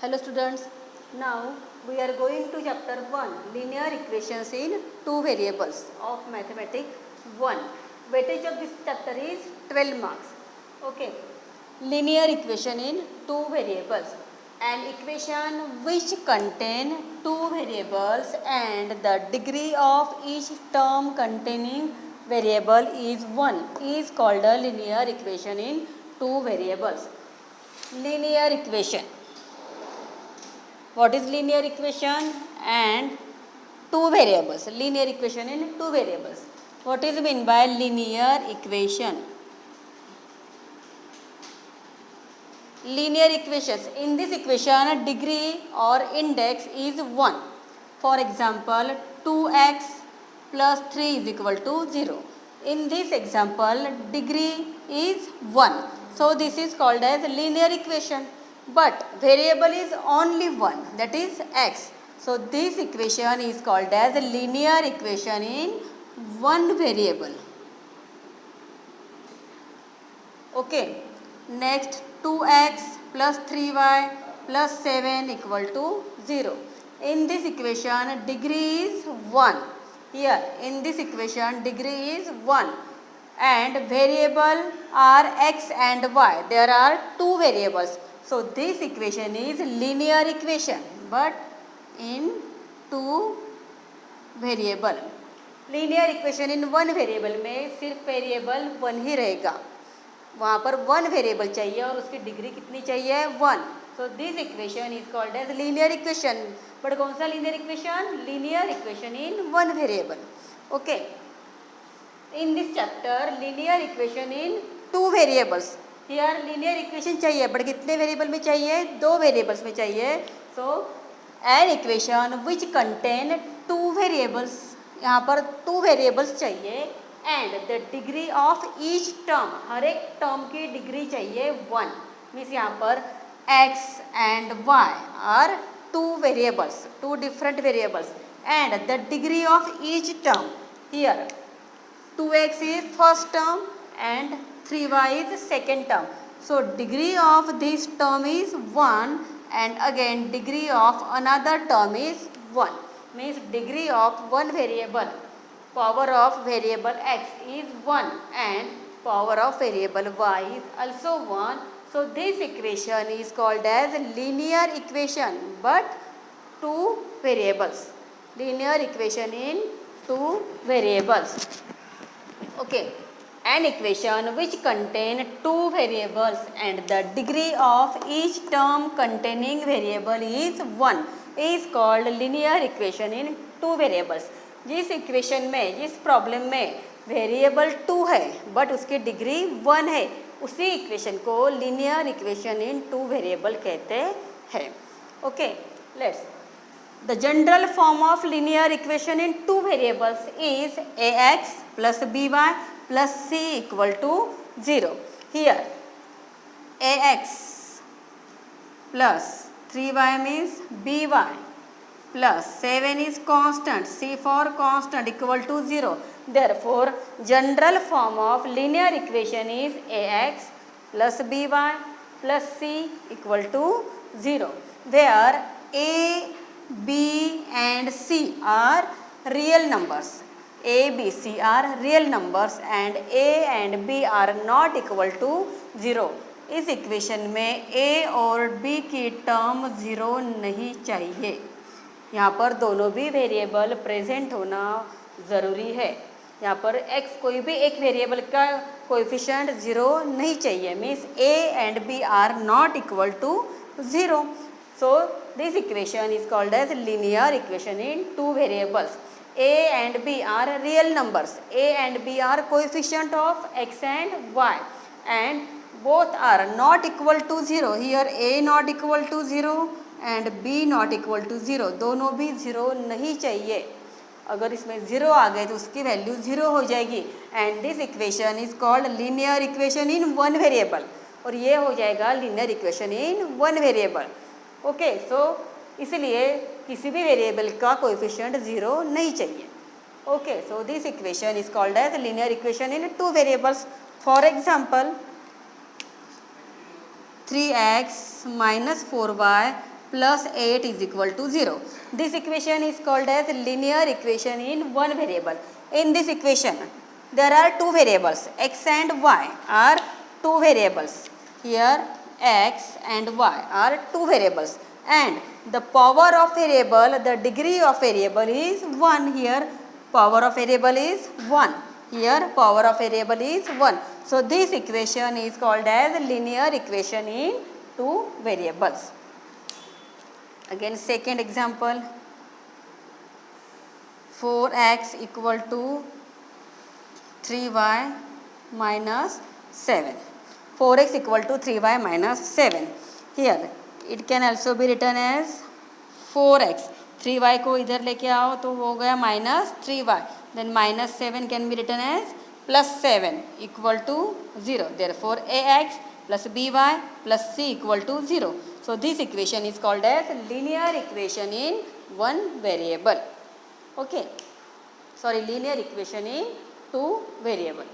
Hello students, now we are going to chapter 1 linear equations in two variables of mathematics 1. Weightage of this chapter is 12 marks. Okay, linear equation in two variables. An equation which contain two variables and the degree of each term containing variable is 1 is called a linear equation in two variables. Linear equation. What is linear equation? And two variables. Linear equation in two variables. What is meant by linear equation? Linear equations. In this equation, degree or index is 1. For example, 2x plus 3 is equal to 0. In this example, degree is 1. So, this is called as linear equation. But variable is only one, that is x. So, this equation is called as a linear equation in one variable. Okay. Next, 2x plus 3y plus 7 equal to 0. In this equation, degree is 1. Here, in this equation, degree is 1. And variable are x and y. There are two variables. So, this equation is linear equation but in two variable. Linear equation in one variable में सिर्फ variable one ही रहेगा, वहाँ पर one variable चाहिए और उसकी degree कितनी चाहिए? 1. So this equation is called as linear equation. But कौन सा linear equation? Linear equation in one variable. Okay. In this chapter linear equation in two variables. Here linear equation चाहिए but कितने variable में चाहिए? दो variables में चाहिए. So an equation which contain two variables, यहाँ पर टू वेरिएबल्स चाहिए and the degree of each term, हर एक टर्म की डिग्री चाहिए 1. मीन्स यहाँ पर x and y are two variables, two different variables and the degree of each term. Here 2x is first term and 3y is second term. So, degree of this term is 1 and again degree of another term is 1. Means degree of one variable, power of variable x is 1 and power of variable y is also 1. So, this equation is called as linear equation but two variables. Linear equation in two variables. Okay, an equation which contain two variables and the degree of each term containing variable is 1 is called linear equation in two variables. जिस equation में, जिस problem में variable 2 है but उसकी degree 1 है, उसी equation को linear equation in two variable कहते हैं. Okay, let's. The general form of linear equation in two variables is ax plus by plus c equal to 0. Here ax plus 3y means by plus 7 is constant, c for constant equal to 0. Therefore, general form of linear equation is ax plus by plus c equal to 0, where a, b and c are real numbers. A, B, C are real numbers and A and B are not equal to 0. इस equation में A और B की term 0 नहीं चाहिए. यहाँ पर दोनों भी वेरिएबल प्रेजेंट होना ज़रूरी है. यहाँ पर x कोई भी एक वेरिएबल का कोएफिशिएंट 0 नहीं चाहिए. Means A and B are not equal to 0. So, this equation is called as linear equation in two variables. A and B are real numbers. A and B are coefficient of x and y and both are not equal to 0. Here A not equal to 0 and B not equal to 0. दोनों भी 0 नहीं चाहिए. अगर इसमें 0 आ गए तो उसकी value 0 हो जाएगी. And this equation is called linear equation in one variable. और ये हो जाएगा linear equation in one variable. Okay, so इसलिए किसी भी वेरिएबल का कोएफिशिएंट 0 नहीं चाहिए. Okay, so this equation is called as linear equation in two variables. For example 3x minus 4y plus 8 is equal to 0. This equation is called as linear equation in one variable. In this equation, there are two variables, x and y are two variables. Here x and y are two variables, and the power of variable, the degree of variable is 1. Here power of variable is 1. Here power of variable is 1. So this equation is called as linear equation in two variables. Again, second example, 4x equal to 3y minus 7. 4x equal to 3y minus 7. Here it can also be written as 4x. 3y को इधर लेके आओ तो हो गया minus 3y. Then minus 7 can be written as plus 7 equal to 0. Therefore ax plus by plus c equal to 0. So this equation is called as linear equation in one variable. Okay. Sorry, linear equation in two variable.